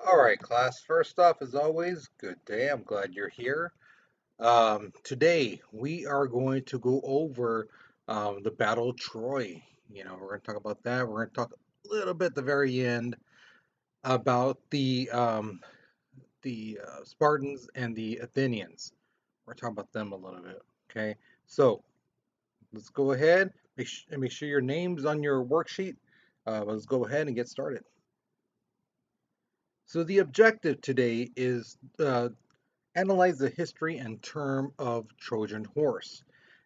All right, class. First off, as always, good day. I'm glad you're here. Today we are going to go over the Battle of Troy. We're going to talk about that. We're going to talk a little bit at the very end about the Spartans and the Athenians. We're talking about them a little bit. Okay, so let's go ahead. Make sure your name's on your worksheet. Let's go ahead and get started. So the objective today is analyze the history and term of Trojan horse.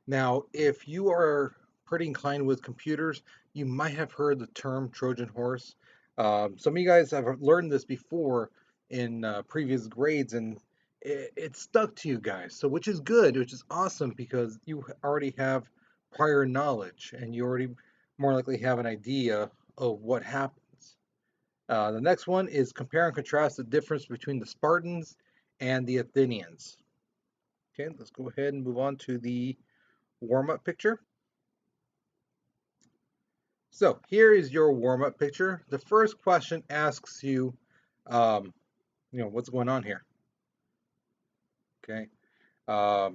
Now, if you are pretty inclined with computers, you might have heard the term Trojan horse. Some of you guys have learned this before in previous grades, and it stuck to you guys. So, which is good, which is awesome because you already have prior knowledge and you already more likely have an idea of what happens. The next one is compare and contrast the difference between the Spartans and the Athenians. Okay, let's go ahead and move on to the warm-up picture. So here is your warm-up picture. The first question asks you, um, what's going on here? Okay. I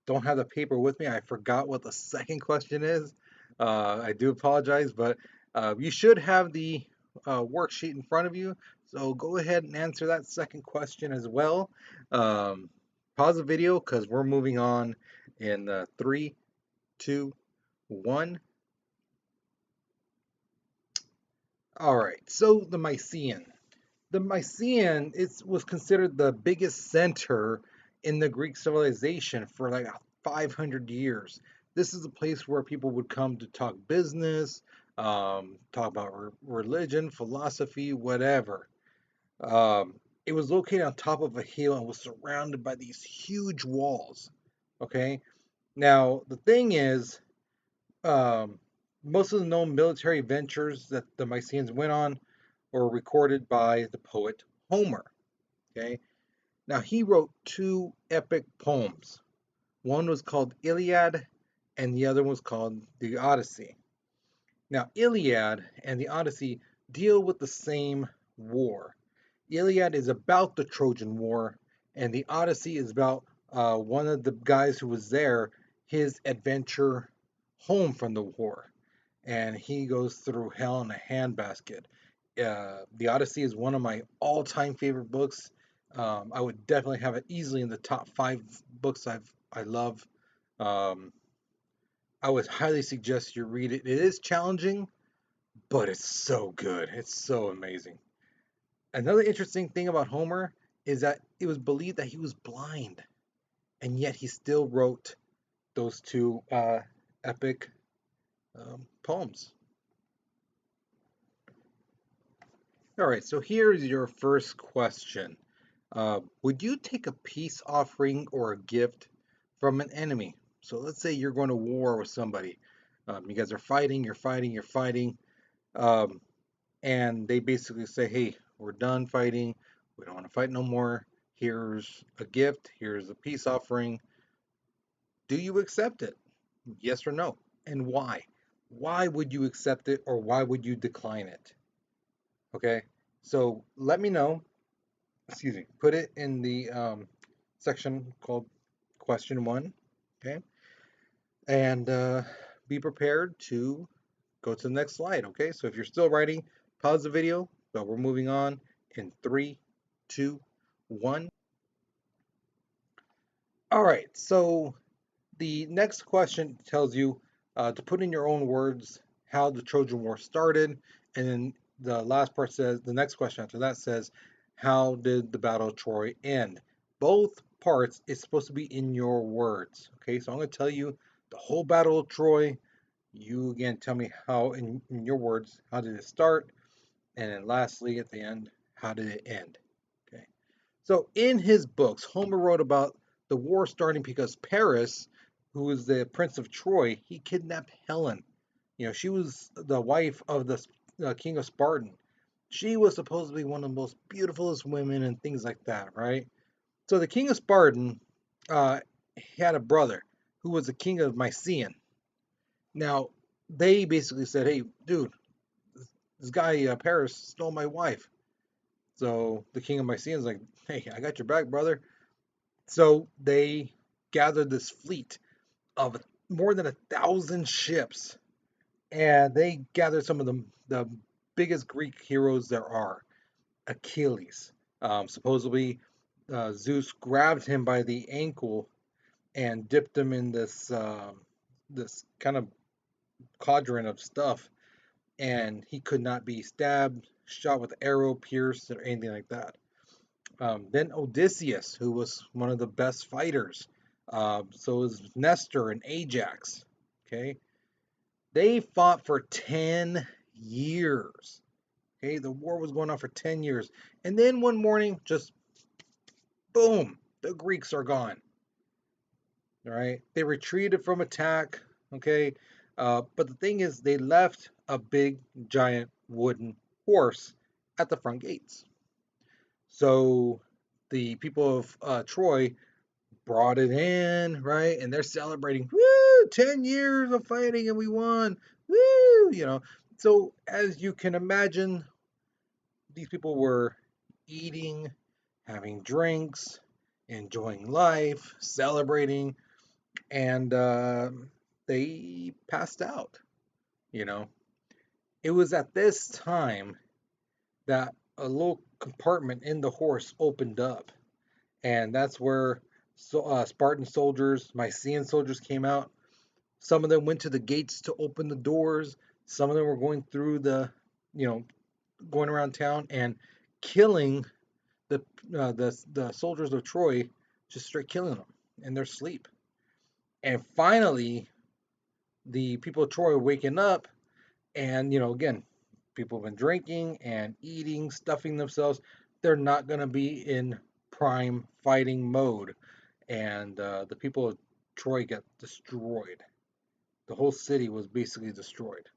don't have the paper with me. I forgot what the second question is. I do apologize, but you should have the worksheet in front of you. So go ahead and answer that second question as well. Um, Pause the video because we're moving on in 3, 2, 1. All right. So the Mycenaean. The Mycenaean was considered the biggest center in the Greek civilization for like 500 years. This is a place where people would come to talk business, talk about religion, philosophy, whatever. It was located on top of a hill and was surrounded by these huge walls. Okay. Now, the thing is, um, most of the known military ventures that the Mycenaeans went on were recorded by the poet Homer. Okay. Now, he wrote two epic poems. One was called Iliad, and the other was called the Odyssey. Now, Iliad and the Odyssey deal with the same war. Iliad is about the Trojan War, and the Odyssey is about one of the guys who was there, his adventure home from the war. And he goes through hell in a handbasket. The Odyssey is one of my all-time favorite books. I would definitely have it easily in the top 5 books I love. Um, I would highly suggest you read it. It is challenging, but it's so good. It's so amazing. Another interesting thing about Homer is that it was believed that he was blind, and yet he still wrote those two epic poems. All right, so here's your first question. Would you take a peace offering or a gift from an enemy? So let's say you're going to war with somebody. You guys are fighting, you're fighting, um, and they basically say, hey, we're done fighting. We don't want to fight no more. Here's a gift. Here's a peace offering. Do you accept it? Yes or no? And why? Why would you accept it or why would you decline it? Okay. So let me know. Excuse me. Put it in the section called question one. Okay. And be prepared to go to the next slide. Okay. So if you're still writing, pause the video, but we're moving on in 3, 2, 1. All right. So the next question tells you to put in your own words how the Trojan War started, and then the last part says the next question after that says, how did the Battle of Troy end? Both parts is supposed to be in your words. Okay, so I'm going to tell you the whole Battle of Troy. You again tell me how, in your words, how did it start, and then lastly at the end, how did it end? Okay. So in his books, Homer wrote about the war starting because Paris, who was the prince of Troy, he kidnapped Helen. She was the wife of the king of Spartan. She was supposed to be one of the most beautifulest women and things like that, right? So the king of Spartan uh, had a brother who was the king of Mycena. Now, they basically said, hey, dude, This guy Paris stole my wife. So the king of Mycena is like, hey, I got your back, brother. So they gathered this fleet of more than 1,000 ships, and they gathered some of the biggest Greek heroes there are. Achilles. Supposedly, Zeus grabbed him by the ankle and dipped him in this kind of cauldron of stuff, and he could not be stabbed, shot with arrow, pierced, or anything like that. Then Odysseus, who was one of the best fighters. So was Nestor and Ajax. Okay, they fought for 10 years. Okay, the war was going on for 10 years, and then one morning, just boom, the Greeks are gone. All right, they retreated from attack. Okay, but the thing is, they left a big, giant wooden horse at the front gates. So the people of Troy brought it in, right? And they're celebrating, woo, 10 years of fighting and we won, woo, you know. So, as you can imagine, these people were eating, having drinks, enjoying life, celebrating, and they passed out, you know. It was at this time that a little compartment in the horse opened up, and that's where Spartan soldiers, Mycenaean soldiers came out. Some of them went to the gates to open the doors. Some of them were going through you know, going around town and killing the the soldiers of Troy, just straight killing them in their sleep. And finally, the people of Troy were waking up, and again, people have been drinking and eating, stuffing themselves. They're not going to be in prime fighting mode, and the people of Troy got destroyed. The whole city was basically destroyed.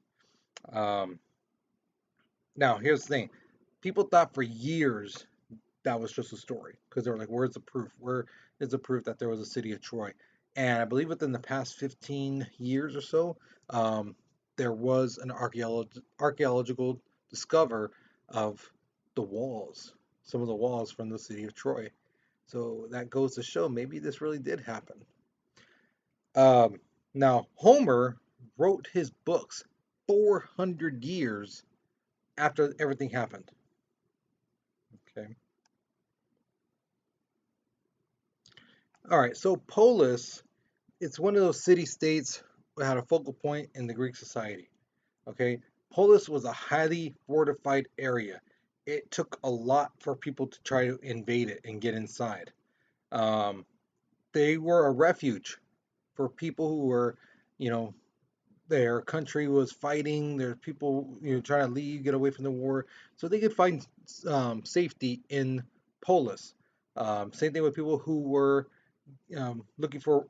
Um, Now, here's the thing: people thought for years that was just a story because they were like, "Where's the proof? Where is the proof that there was a city of Troy?" And I believe within the past 15 years or so, um, there was an archaeological discover of the walls, some of the walls from the city of Troy. So that goes to show maybe this really did happen. Um, Now, Homer wrote his books 400 years after everything happened. Okay. All right. So Polis, it's one of those city states that had a focal point in the Greek society. Okay. Polis was a highly fortified area. It took a lot for people to try to invade it and get inside. Um, they were a refuge for people who were, you know, their country was fighting. There's people, trying to leave, get away from the war, so they could find safety in Polis. Same thing with people who were looking for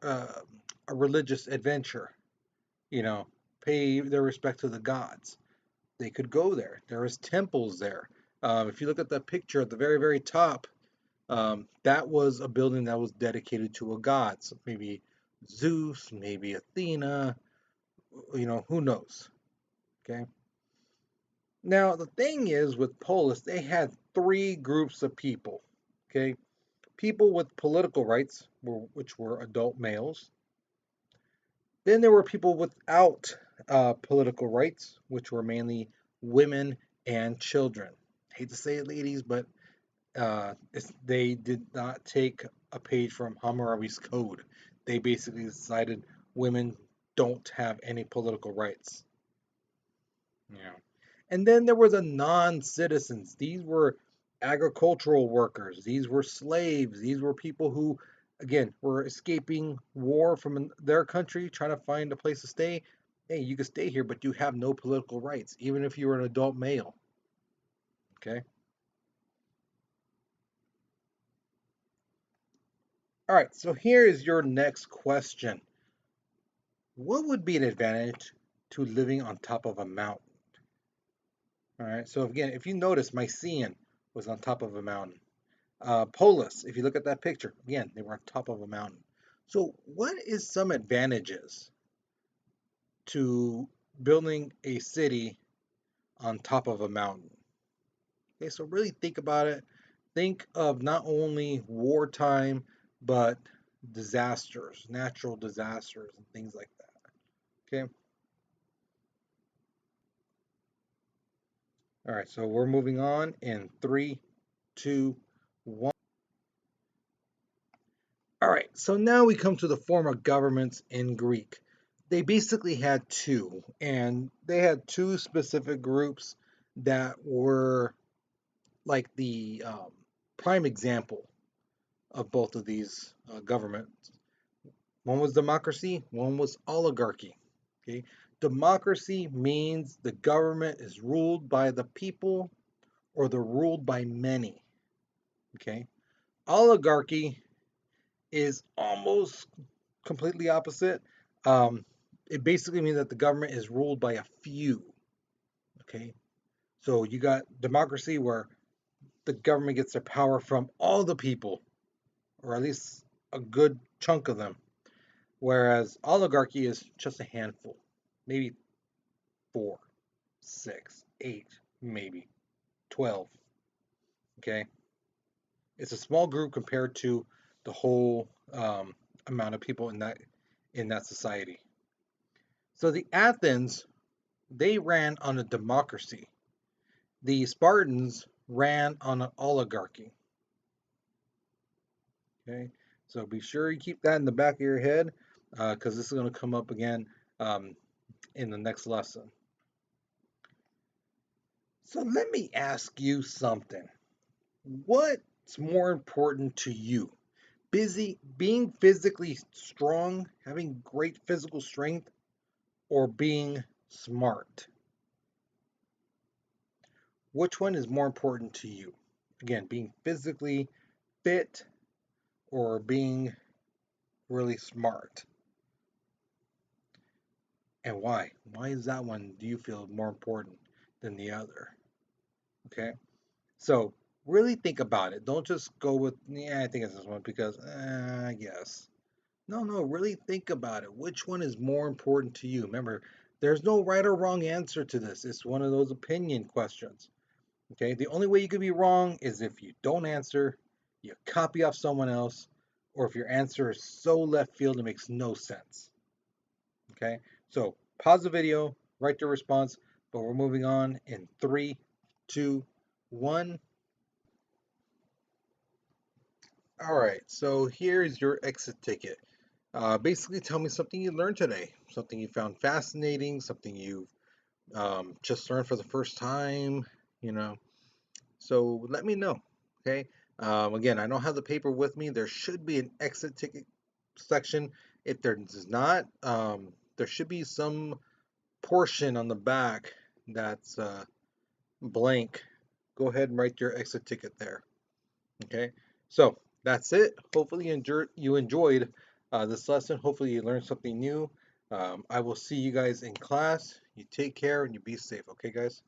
a religious adventure, you know, pay their respect to the gods. They could go there. There was temples there. If you look at the picture at the very, very top, that was a building that was dedicated to a god. So maybe Zeus, maybe Athena, who knows? Okay. Now, the thing is with Polis, they had three groups of people. Okay. People with political rights, which were adult males. Then there were people without political rights, which were mainly women and children. I hate to say it, ladies, but they did not take a page from Hammurabi's code. They basically decided women don't have any political rights. Yeah. And then there were the non-citizens. These were agricultural workers. These were slaves. These were people who, again, were escaping war from their country, trying to find a place to stay. Hey, you can stay here, but you have no political rights, even if you were an adult male. Okay. All right. So here is your next question. What would be an advantage to living on top of a mountain? All right. So again, if you notice, Mycene was on top of a mountain. Polis, if you look at that picture, again, they were on top of a mountain. So, what is some advantages to building a city on top of a mountain. Okay, so really think about it. Think of not only wartime, but disasters, natural disasters, and things like that. Okay. All right, so we're moving on in three, two, one. All right, so now we come to the form of governments in Greek. They basically had two, and they had two specific groups that were like the prime example of both of these governments. One was democracy, one was oligarchy. Okay, democracy means the government is ruled by the people or they're ruled by many. Okay, oligarchy is almost completely opposite. Um, it basically means that the government is ruled by a few. Okay, so you got democracy where the government gets their power from all the people, or at least a good chunk of them. Whereas oligarchy is just a handful, maybe four, six, eight, maybe 12. Okay, it's a small group compared to the whole amount of people in that society. So the Athens, they ran on a democracy. The Spartans ran on an oligarchy. Okay, so be sure you keep that in the back of your head because this is going to come up again um, in the next lesson. So let me ask you something. What's more important to you? Being physically strong, having great physical strength, or being smart? Which one is more important to you? Again, being physically fit or being really smart? And why? Why is that one do you feel more important than the other? Okay. So really think about it. Don't just go with, yeah, I think it's this one because I guess. No, no, really think about it. Which one is more important to you? Remember, there's no right or wrong answer to this. It's one of those opinion questions. Okay, the only way you could be wrong is if you don't answer, you copy off someone else, or if your answer is so left field it makes no sense. Okay, so pause the video, write your response, but we're moving on in three, two, one. All right, so here's your exit ticket. Basically, tell me something you learned today, something you found fascinating, something you just learned for the first time, you know. So let me know, okay? Again, I don't have the paper with me. There should be an exit ticket section. If there is not, there should be some portion on the back that's blank. Go ahead and write your exit ticket there, okay? So that's it. Hopefully you enjoyed this lesson. Hopefully you learned something new. I will see you guys in class. You take care and you be safe, okay, guys?